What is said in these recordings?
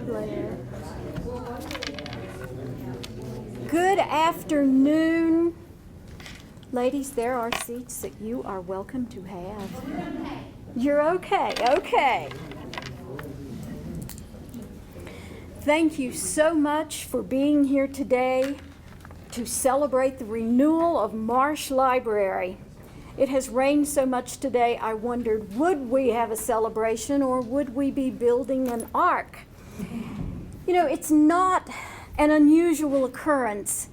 Blair. Good afternoon. Ladies, there are seats that you are welcome to have. You're okay. Okay. Thank you so much for being here today to celebrate the renewal of Marsh Library. It has rained so much today, I wondered, would we have a celebration or would we be building an ark? You know, it's not an unusual occurrence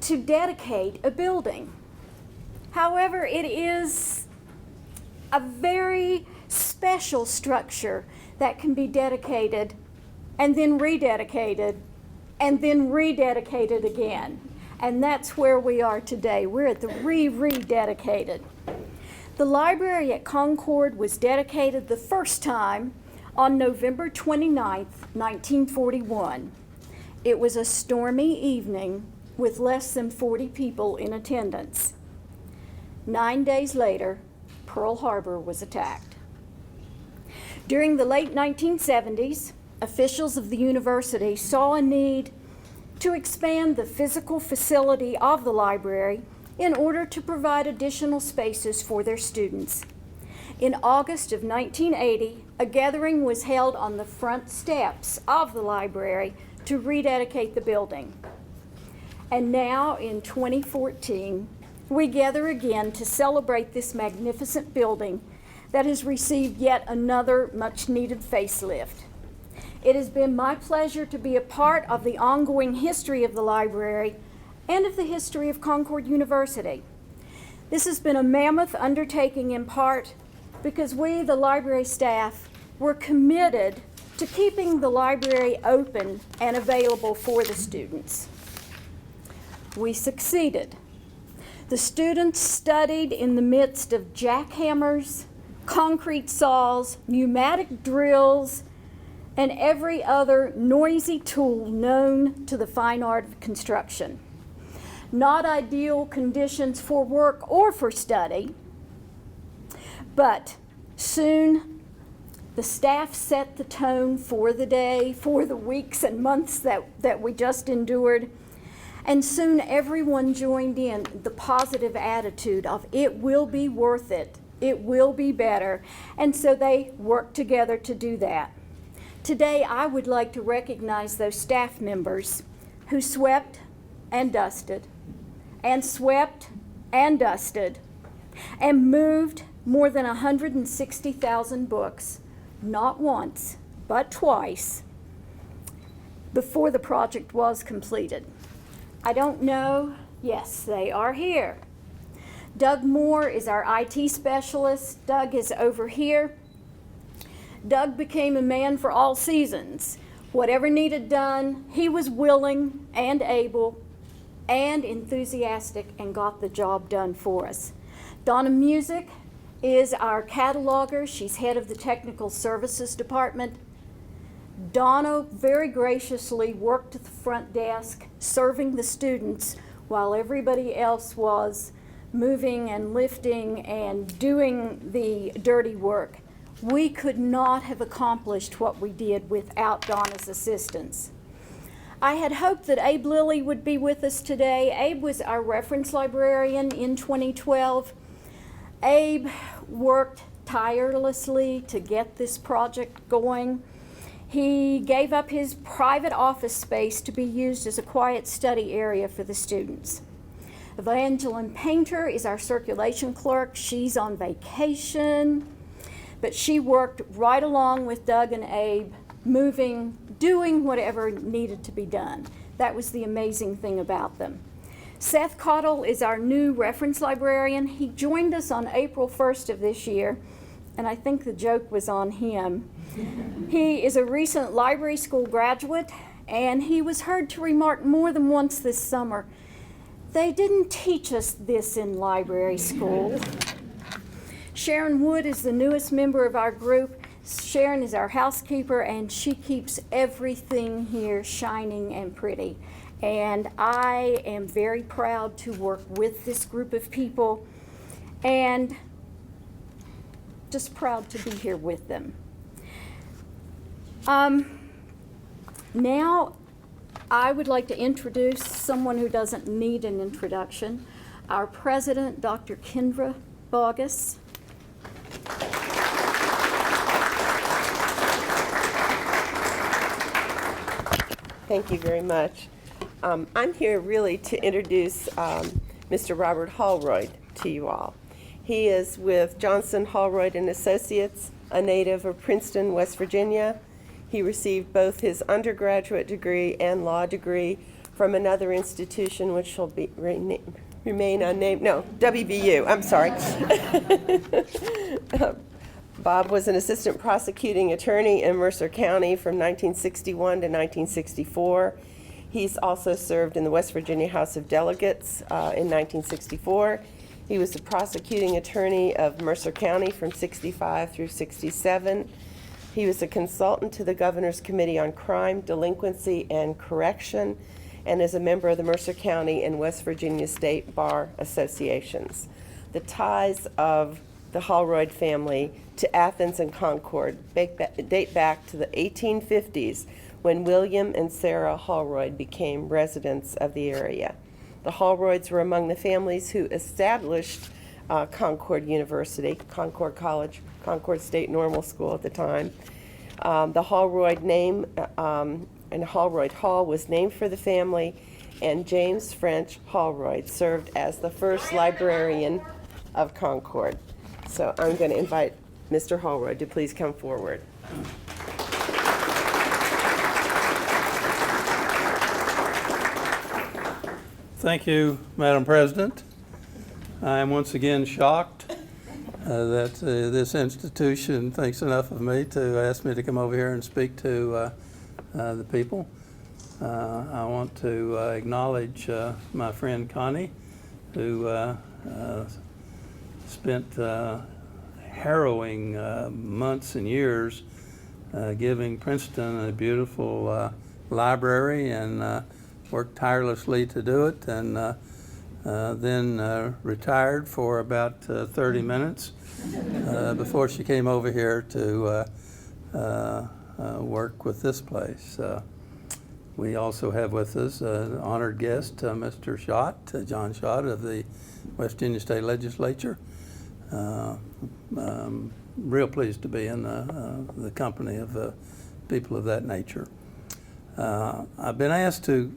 to dedicate a building. However, it is a very special structure that can be dedicated and then rededicated and then rededicated again. And that's where we are today. We're at the rededicated. The library at Concord was dedicated the first time on November 29th, 1941. It was a stormy evening with less than 40 people in attendance. 9 days later, Pearl Harbor was attacked. During the late 1970s, officials of the university saw a need to expand the physical facility of the library in order to provide additional spaces for their students. In August of 1980, a gathering was held on the front steps of the library to rededicate the building. And now in 2014, we gather again to celebrate this magnificent building that has received yet another much-needed facelift. It has been my pleasure to be a part of the ongoing history of the library and of the history of Concord University. This has been a mammoth undertaking in part because we, the library staff, were committed to keeping the library open and available for the students. We succeeded. The students studied in the midst of jackhammers, concrete saws, pneumatic drills, and every other noisy tool known to the fine art of construction. Not ideal conditions for work or for study, but soon the staff set the tone for the day, for the weeks and months that we just endured, and soon everyone joined in the positive attitude of it will be worth it, it will be better, and so they worked together to do that. Today, I would like to recognize those staff members who swept and dusted, and swept and dusted, and moved more than 160,000 books, not once, but twice, before the project was completed. I don't know, yes, they are here. Doug Moore is our IT specialist. Doug is over here. Doug became a man for all seasons. Whatever needed done, he was willing and able and enthusiastic and got the job done for us. Donna Music is our cataloger. She's head of the Technical Services Department. Donna very graciously worked at the front desk, serving the students while everybody else was moving and lifting and doing the dirty work. We could not have accomplished what we did without Donna's assistance. I had hoped that Abe Lilly would be with us today. Abe was our reference librarian in 2012. Abe worked tirelessly to get this project going. He gave up his private office space to be used as a quiet study area for the students. Evangeline Painter is our circulation clerk. She's on vacation, but she worked right along with Doug and Abe, moving, doing whatever needed to be done. That was the amazing thing about them. Seth Cottle is our new reference librarian. He joined us on April 1st of this year, and I think the joke was on him. He is a recent library school graduate, and he was heard to remark more than once this summer, "They didn't teach us this in library school." Sharon Wood is the newest member of our group. Sharon is our housekeeper, and she keeps everything here shining and pretty. And I am very proud to work with this group of people and just proud to be here with them. Now, I would like to introduce someone who doesn't need an introduction, our president, Dr. Kendra Bogus. Thank you very much. I'm here really to introduce Mr. Robert Holroyd to you all. He is with Johnson, Holroyd and Associates, a native of Princeton, West Virginia. He received both his undergraduate degree and law degree from another institution which shall be remain unnamed. No, WVU, I'm sorry. Bob was an assistant prosecuting attorney in Mercer County from 1961 to 1964. He's also served in the West Virginia House of Delegates in 1964. He was the prosecuting attorney of Mercer County from 65 through 67. He was a consultant to the Governor's Committee on Crime, Delinquency, and Correction, and is a member of the Mercer County and West Virginia State Bar Associations. The ties of the Holroyd family to Athens and Concord date back to the 1850s, when William and Sarah Holroyd became residents of the area. The Holroyds were among the families who established Concord University, Concord College, Concord State Normal School at the time. The Holroyd name and Holroyd Hall was named for the family, and James French Holroyd served as the first librarian of Concord. So I'm going to invite Mr. Holroyd to please come forward. Thank you, Madam President. I am once again shocked that this institution thinks enough of me to ask me to come over here and speak to the people. I want to acknowledge my friend Connie, who spent harrowing months and years giving Princeton a beautiful library, and worked tirelessly to do it, and then retired for about 30 minutes before she came over here to work with this place. We also have with us an honored guest, Mr. Schott, John Schott of the West Virginia State Legislature. Real pleased to be in the company of people of that nature. I've been asked to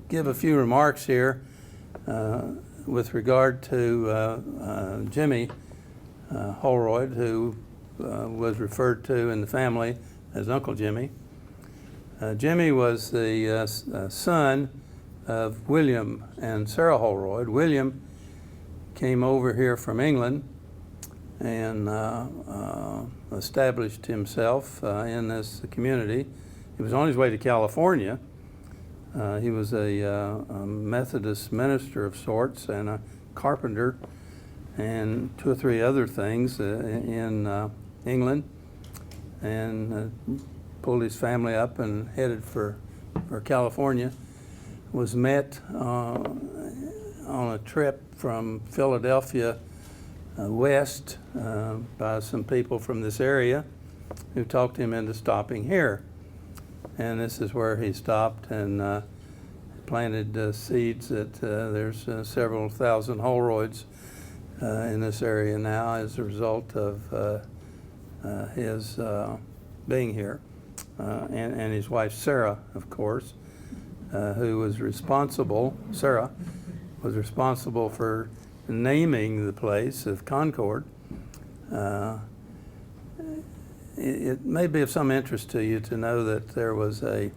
give a few remarks here with regard to Jimmy Holroyd, who was referred to in the family as Uncle Jimmy. Jimmy was the son of William and Sarah Holroyd. William came over here from England and established himself in this community. He was on his way to California. He was a Methodist minister of sorts and a carpenter and 2 or 3 other things in England, and pulled his family up and headed for California. Was met on a trip from Philadelphia west by some people from this area who talked him into stopping here. And this is where he stopped and planted seeds that there's several thousand Holroyds in this area now as a result of his being here. And his wife Sarah, of course, who was responsible, Sarah, was responsible for naming the place of Concord. It may be of some interest to you to know that there was a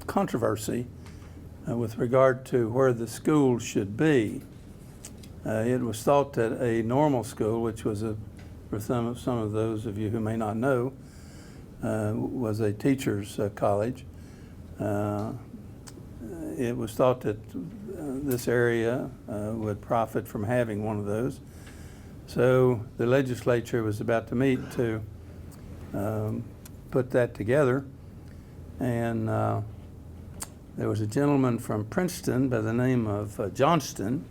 controversy with regard to where the school should be. It was thought that a normal school, which was for some of those of you who may not know, was a teacher's college. It was thought that this area would profit from having one of those. So the legislature was about to meet to put that together, and there was a gentleman from Princeton by the name of Johnston,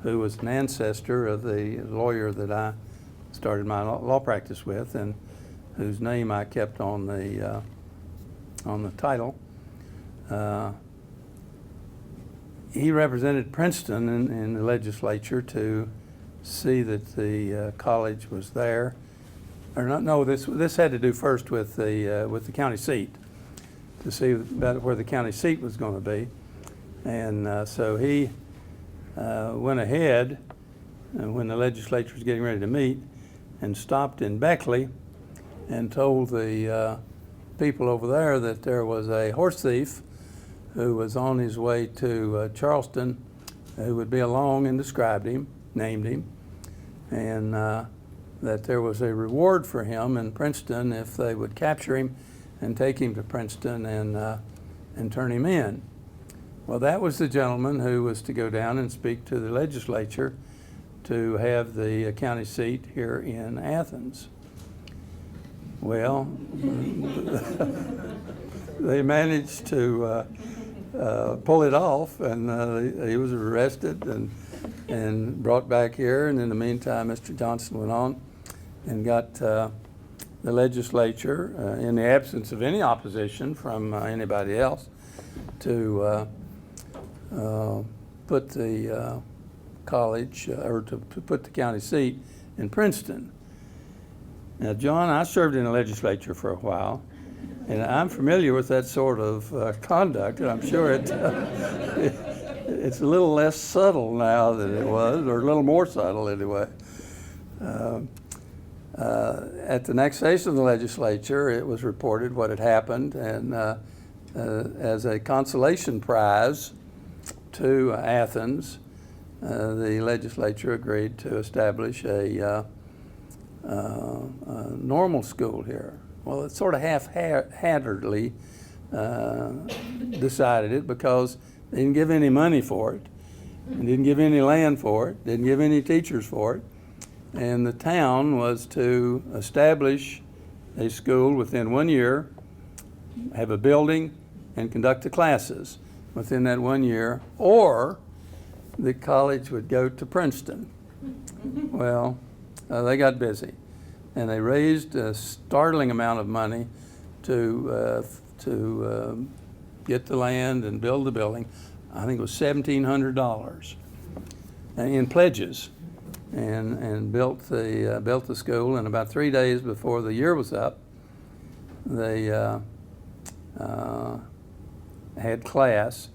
who was an ancestor of the lawyer that I started my law practice with, and whose name I kept on the title. He represented Princeton in the legislature to see that the college was there. Or not, no, this had to do first with the county seat, to see about where the county seat was going to be. And so he went ahead when the legislature was getting ready to meet and stopped in Beckley and told the people over there that there was a horse thief who was on his way to Charleston who would be along, and described him, named him, and that there was a reward for him in Princeton if they would capture him and take him to Princeton and turn him in. Well, that was the gentleman who was to go down and speak to the legislature to have the county seat here in Athens. Well, they managed to pull it off, and he was arrested and brought back here. And in the meantime, Mr. Johnson went on and got the legislature, in the absence of any opposition from anybody else, to put the college, or to put the county seat in Princeton. Now, John, I served in the legislature for a while, and I'm familiar with that sort of conduct, and I'm sure it's a little less subtle now than it was, or a little more subtle anyway. At the next session of the legislature, it was reported what had happened, and as a consolation prize to Athens, the legislature agreed to establish a normal school here. Well, it sort of half-heartedly decided it, because they didn't give any money for it, and didn't give any land for it, didn't give any teachers for it, and the town was to establish a school within 1 year, have a building, and conduct the classes within that 1 year, or the college would go to Princeton. Well, they got busy, and they raised a startling amount of money to get the land and build the building. I think it was $1,700 in pledges, and built the school. And about 3 days before the year was up, they had class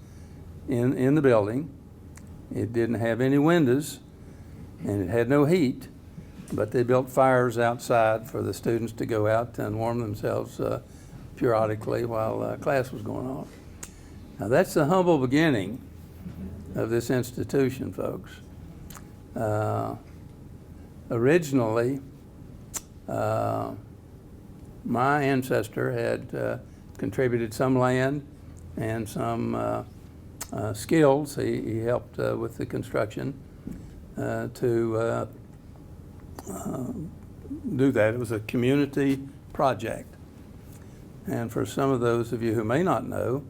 in the building. It didn't have any windows, and it had no heat, but they built fires outside for the students to go out and warm themselves periodically while class was going on. Now, that's the humble beginning of this institution, folks. Originally, my ancestor had contributed some land and some skills. He helped with the construction to do that. It was a community project. And for some of those of you who may not know,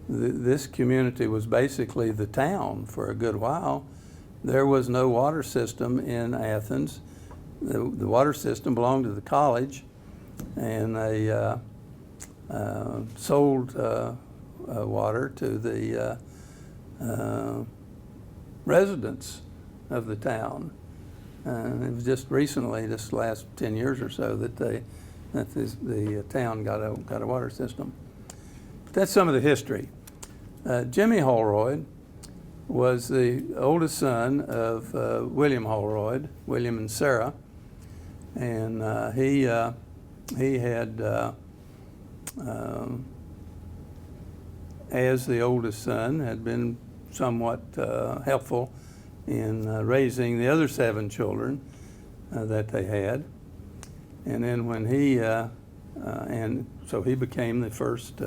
this community was basically the town for a good while. There was no water system in Athens. The water system belonged to the college, and they sold water to the residents of the town. And it was just recently, this last 10 years or so, that the town got a water system. But that's some of the history. Jimmy Holroyd was the oldest son of William Holroyd, William and Sarah, and he had, as the oldest son, had been somewhat helpful in raising the other 7 children that they had. And then when he, and so he became the first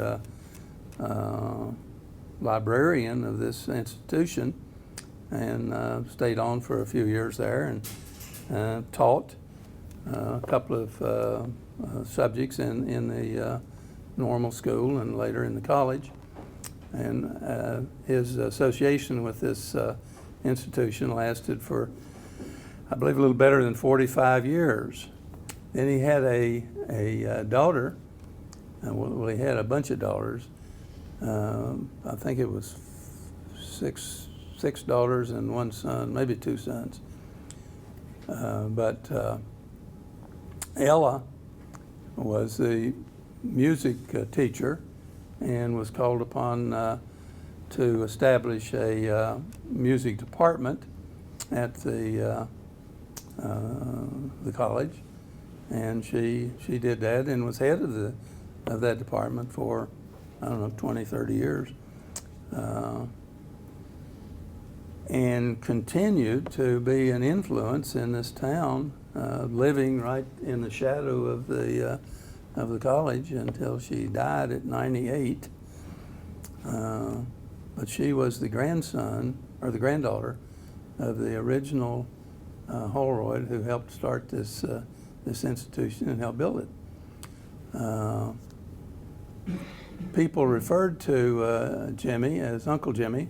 librarian of this institution, and stayed on for a few years there, and taught a couple of subjects in the normal school and later in the college. And his association with this institution lasted for, I believe, a little better than 45 years. Then he had a daughter. Well, he had a bunch of daughters. I think it was six daughters and one son, maybe two sons. But Ella was the music teacher and was called upon to establish a music department at the college, and she did that and was head of that department for, I don't know, 20, 30 years, and continued to be an influence in this town, living right in the shadow of the college until she died at 98. But she was the grandson, or the granddaughter, of the original Holroyd who helped start this institution and help build it. People referred to Jimmy as Uncle Jimmy.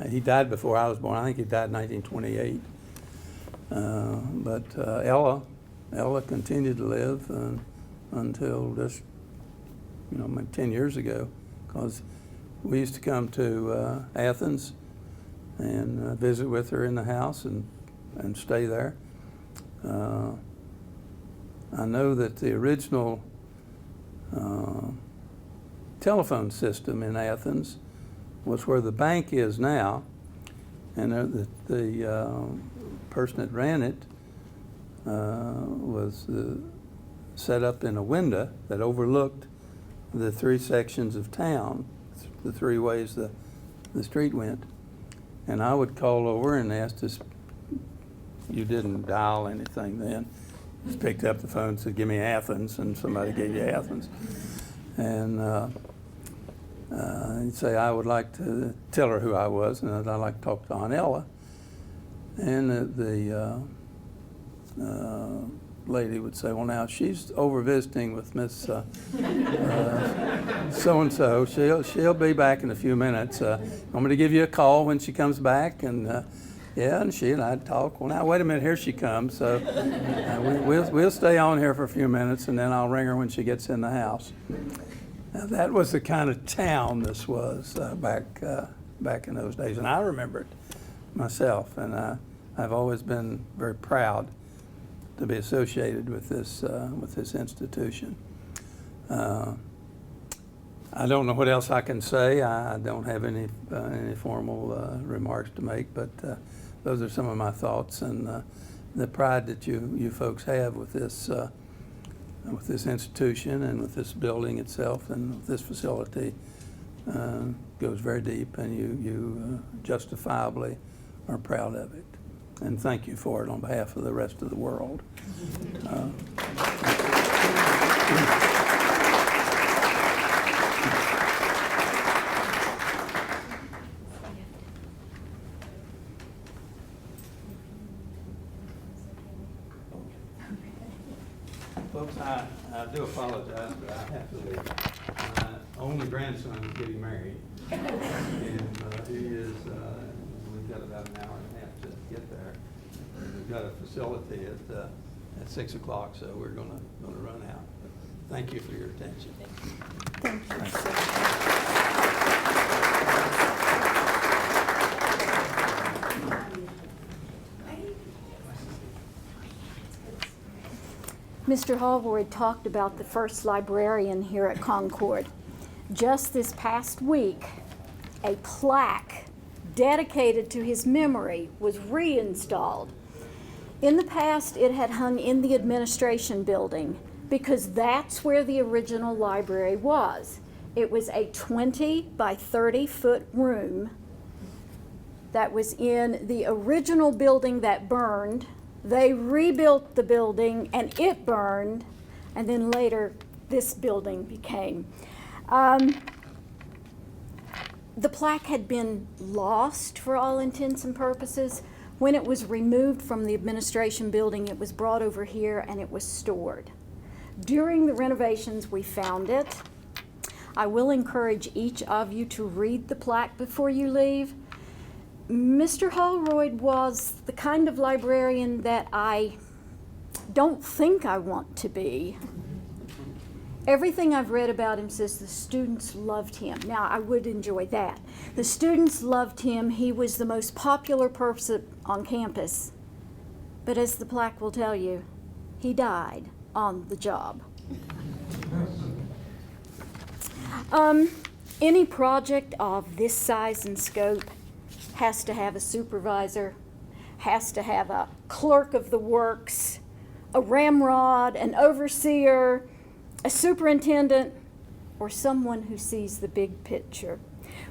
He died before I was born. I think he died in 1928. But Ella continued to live until just, maybe 10 years ago, because we used to come to Athens and visit with her in the house and stay there. I know that the original telephone system in Athens was where the bank is now, and the person that ran it was set up in a window that overlooked the three sections of town, the three ways the street went. And I would call over and ask this. You didn't dial anything then. Just picked up the phone and said, "Give me Athens," and somebody gave you Athens. And he'd say, "I would like to tell her who I was, and I'd like to talk to Aunt Ella." And the lady would say, "Well, now she's over visiting with Miss so-and-so. She'll be back in a few minutes. Want me to give you a call when she comes back?" And yeah, and she and I'd talk. "Well, now wait a minute, here she comes. So we'll stay on here for a few minutes, and then I'll ring her when she gets in the house." Now, that was the kind of town this was back in those days, and I remember it myself. And I've always been very proud to be associated with this institution. I don't know what else I can say. I don't have any formal remarks to make, but those are some of my thoughts, and the pride that you folks have with this institution and with this building itself and with this facility goes very deep, and you justifiably are proud of it. And thank you for it on behalf of the rest of the world. Folks, I do apologize, but I have to leave. My only grandson is getting married, and he is, we've got about an hour and a half to get there. And we've got a facility at 6 o'clock, so we're gonna run out. But thank you for your attention. Thank you. Mr. Holroyd talked about the first librarian here at Concord. Just this past week, a plaque dedicated to his memory was reinstalled. In the past, it had hung in the administration building because that's where the original library was. It was a 20 by 30 foot room that was in the original building that burned. They rebuilt the building and it burned, and then later this building became. The plaque had been lost for all intents and purposes. When it was removed from the administration building, it was brought over here and it was stored. During the renovations, we found it. I will encourage each of you to read the plaque before you leave. Mr. Holroyd was the kind of librarian that I don't think I want to be. Everything I've read about him says the students loved him. Now, I would enjoy that. The students loved him. He was the most popular person on campus. But as the plaque will tell you, he died on the job. Any project of this size and scope has to have a supervisor, has to have a clerk of the works, a ramrod, an overseer, a superintendent, or someone who sees the big picture.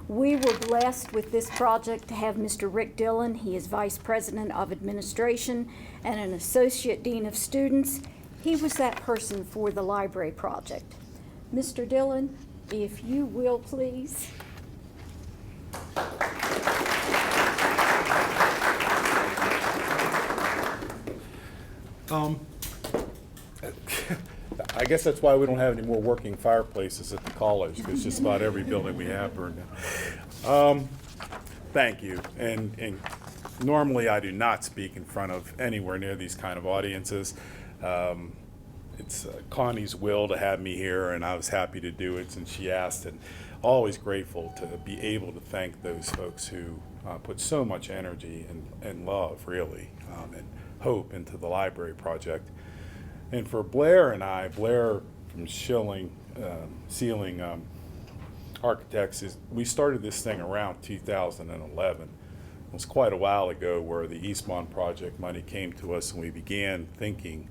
We were blessed with this project to have Mr. Rick Dillon. He is Vice President of Administration and an Associate Dean of Students. He was that person for the library project. Mr. Dillon, if you will, please. I guess that's why we don't have any more working fireplaces at the college, because just about every building we have burned down. Thank you. And normally I do not speak in front of anywhere near these kind of audiences. It's Connie's will to have me here, and I was happy to do it since she asked, and always grateful to be able to thank those folks who put so much energy and love, really, and hope into the library project. And for Blair and I, Blair from Ceiling Architects, we started this thing around 2011. It was quite a while ago where the Eastmont project money came to us, and we began thinking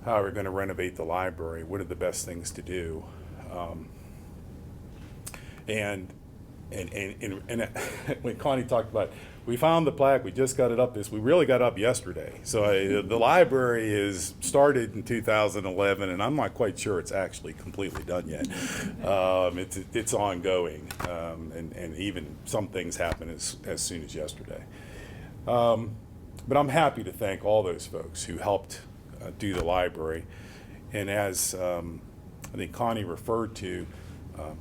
how we're going to renovate the library, what are the best things to do. And when Connie talked about, we found the plaque, we just got it up we really got up yesterday. So the library is started in 2011, and I'm not quite sure it's actually completely done yet. It's ongoing, and even some things happen as soon as yesterday. But I'm happy to thank all those folks who helped do the library. And as I think Connie referred to,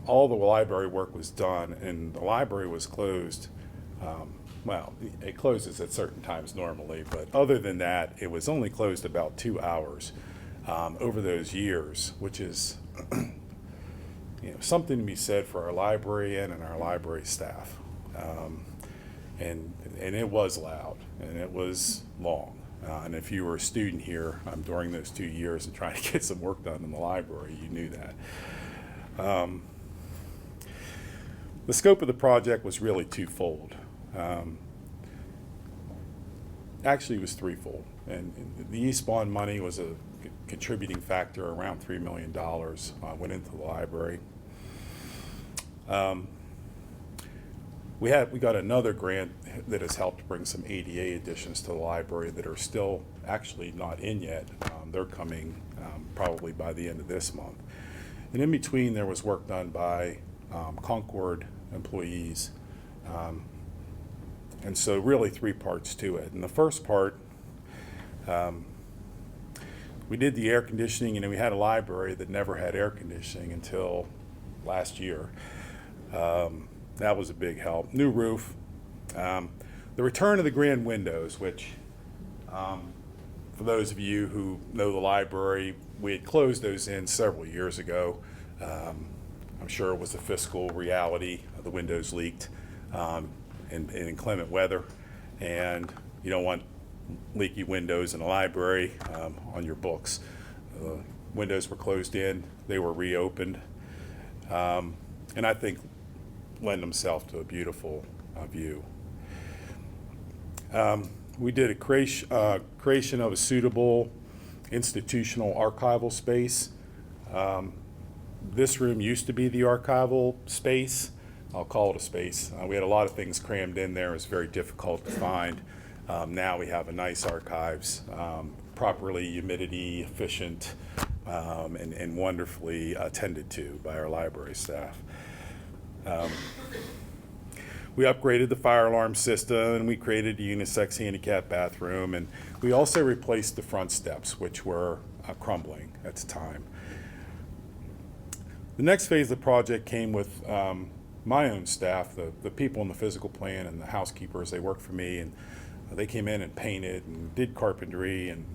all the library work was done, and the library was closed. Well, it closes at certain times normally, but other than that, it was only closed about 2 hours over those years, which is something to be said for our librarian and our library staff. And it was loud, and it was long. And if you were a student here during those 2 years and trying to get some work done in the library, you knew that. The scope of the project was really twofold. Actually, it was threefold. And the East Bond money was a contributing factor. Around $3 million went into the library. We got another grant that has helped bring some ADA additions to the library that are still actually not in yet. They're coming probably by the end of this month. And in between, there was work done by Concord employees. And so really 3 parts to it. And the first part, we did the air conditioning, and we had a library that never had air conditioning until last year. That was a big help. New roof. The return of the grand windows, which for those of you who know the library, we had closed those in several years ago. I'm sure it was a fiscal reality. The windows leaked in inclement weather, and you don't want leaky windows in a library on your books. Windows were closed in, they were reopened, and I think lend themselves to a beautiful view. We did a creation of a suitable institutional archival space. This room used to be the archival space. I'll call it a space. We had a lot of things crammed in there. It was very difficult to find. Now we have a nice archives, properly humidity efficient, and wonderfully attended to by our library staff. We upgraded the fire alarm system, and we created a unisex handicap bathroom, and we also replaced the front steps, which were crumbling at the time. The next phase of the project came with my own staff, the people in the physical plan and the housekeepers. They worked for me, and they came in and painted and did carpentry and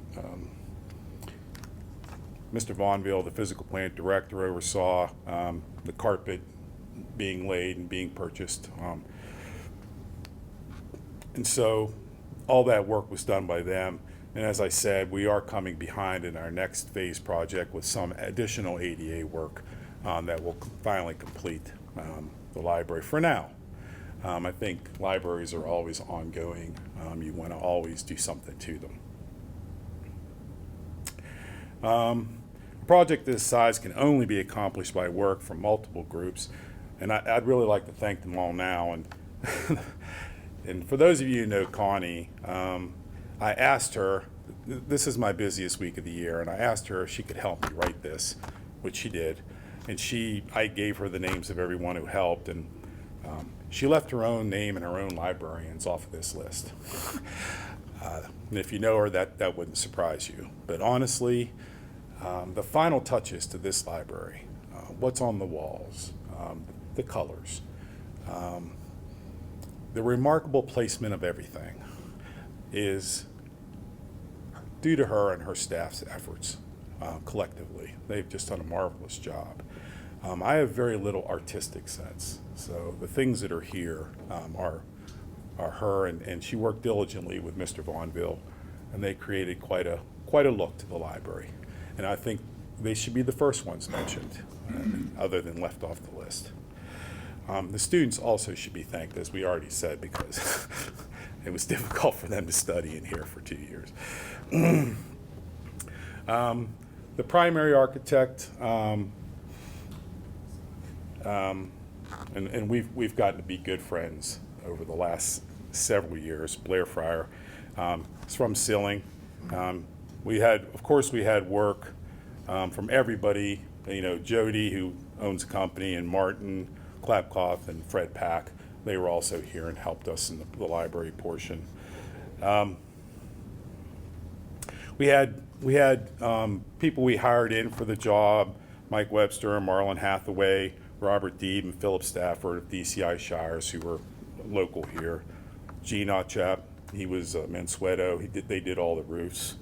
Mr. Vaughnville, the physical plant director, oversaw the carpet being laid and being purchased. And so all that work was done by them. And as I said, we are coming behind in our next phase project with some additional ADA work that will finally complete the library for now. I think libraries are always ongoing. You want to always do something to them. A project this size can only be accomplished by work from multiple groups, and I'd really like to thank them all now. And and for those of you who know Connie, I asked her, this is my busiest week of the year, and I asked her if she could help me write this, which she did. And I gave her the names of everyone who helped, and she left her own name and her own librarians off of this list. And if you know her, that wouldn't surprise you. But honestly, the final touches to this library, what's on the walls, the colors, the remarkable placement of everything is due to her and her staff's efforts collectively. They've just done a marvelous job. I have very little artistic sense, so the things that are here are her, and she worked diligently with Mr. Vaughnville, and they created quite a look to the library. And I think they should be the first ones mentioned, other than left off the list. The students also should be thanked, as we already said, because it was difficult for them to study in here for 2 years. The primary architect, and we've gotten to be good friends over the last several years. Blair Fryer, is from Silling. Of course, we had work from everybody. You know, Jody, who owns a company, and Martin Klapkoff and Fred Pack. They were also here and helped us in the library portion. We had people we hired in for the job: Mike Webster, Marlon Hathaway, Robert Deeb, and Philip Stafford of DCI Shires, who were local here. Gene Otchap, he was Mansueto. They did all the roofs.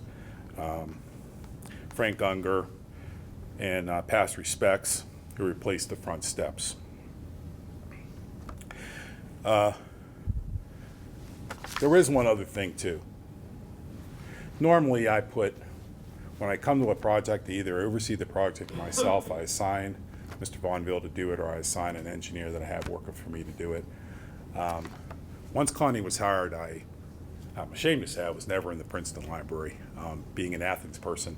Frank Unger and Past Respects, who replaced the front steps. There is one other thing too. Normally when I come to a project, to either oversee the project myself, I assign Mr. Vaughnville to do it, or I assign an engineer that I have working for me to do it. Once Connie was hired, I'm ashamed to say I was never in the Princeton Library. Being an Athens person,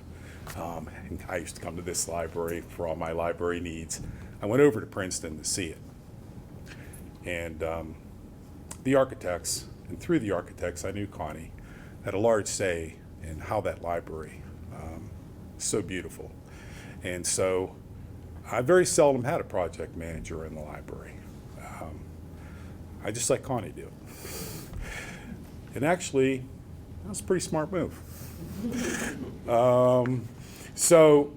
and I used to come to this library for all my library needs. I went over to Princeton to see it. And the architects, and through the architects, I knew Connie, had a large say in how that library is so beautiful. And so I very seldom had a project manager in the library. I just let Connie do it. And actually, that was a pretty smart move. So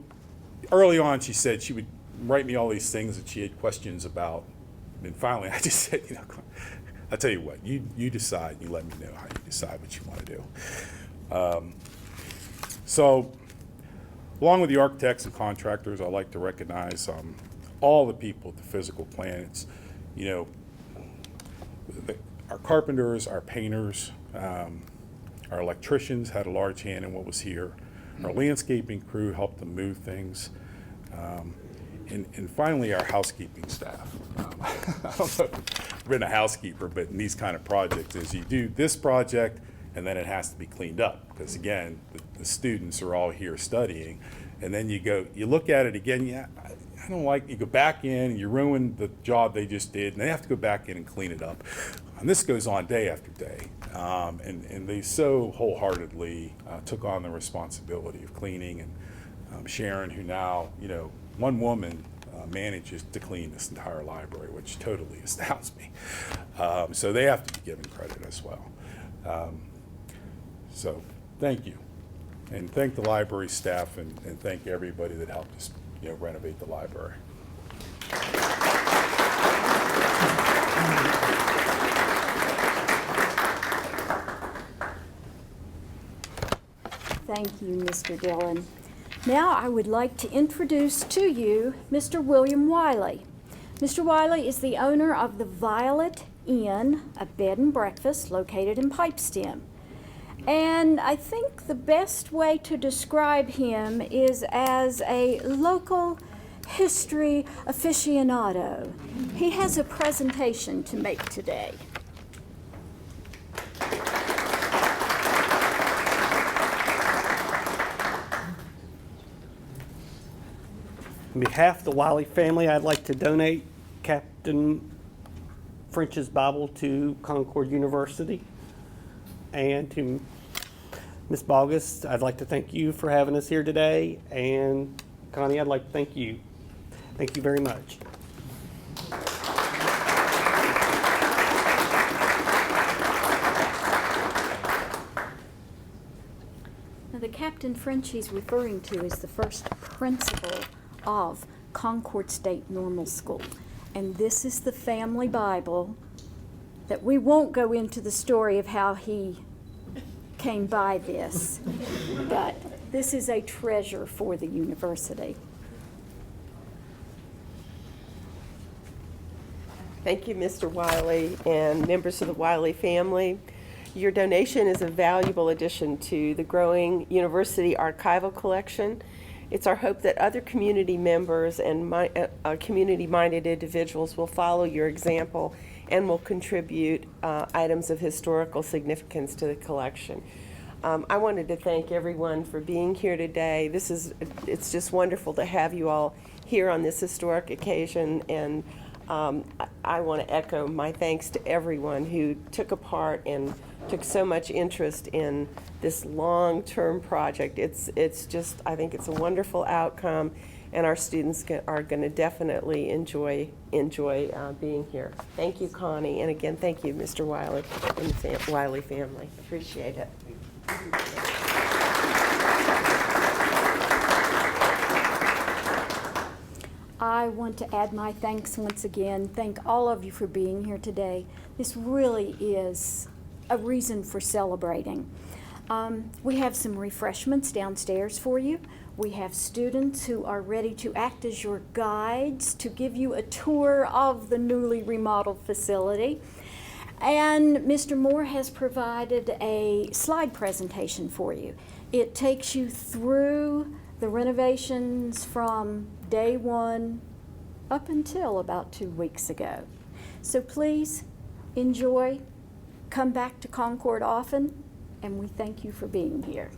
early on, she said she would write me all these things that she had questions about. And finally, I just said, I'll tell you what, you decide. You let me know how you decide what you want to do. So along with the architects and contractors, I'd like to recognize all the people at the physical plant. Our carpenters, our painters, our electricians had a large hand in what was here. Our landscaping crew helped them move things. And finally, our housekeeping staff. I don't know if you've been a housekeeper, but in these kind of projects, is you do this project, and then it has to be cleaned up. Because again, the students are all here studying, and then you look at it again, I don't like, you go back in, and you ruin the job they just did, and they have to go back in and clean it up. And this goes on day after day. And they so wholeheartedly took on the responsibility of cleaning. And Sharon, who now, one woman manages to clean this entire library, which totally astounds me. So they have to be given credit as well. So thank you. And thank the library staff, and thank everybody that helped us renovate the library. Thank you, Mr. Dillon. Now I would like to introduce to you Mr. William Wiley. Mr. Wiley is the owner of the Violet Inn, a bed and breakfast located in Pipestem. And I think the best way to describe him is as a local history aficionado. He has a presentation to make today. On behalf of the Wiley family, I'd like to donate Captain French's Bible to Concord University. And to Ms. Bogus, I'd like to thank you for having us here today. And Connie, I'd like to thank you. Thank you very much. Now, the Captain French he's referring to is the first principal of Concord State Normal School. And this is the family Bible that we won't go into the story of how he came by this, but this is a treasure for the university. Thank you, Mr. Wiley, and members of the Wiley family. Your donation is a valuable addition to the growing university archival collection. It's our hope that other community members and community-minded individuals will follow your example and will contribute items of historical significance to the collection. I wanted to thank everyone for being here today. It's just wonderful to have you all here on this historic occasion, and I want to echo my thanks to everyone who took a part and took so much interest in this long-term project. It's just, I think it's a wonderful outcome, and our students are going to definitely enjoy being here. Thank you, Connie, and again, thank you, Mr. Wiley and the Wiley family. Appreciate it. I want to add my thanks once again. Thank all of you for being here today. This really is a reason for celebrating. We have some refreshments downstairs for you. We have students who are ready to act as your guides to give you a tour of the newly remodeled facility. And Mr. Moore has provided a slide presentation for you. It takes you through the renovations from day one up until about 2 weeks ago. So please enjoy, come back to Concord often, and we thank you for being here.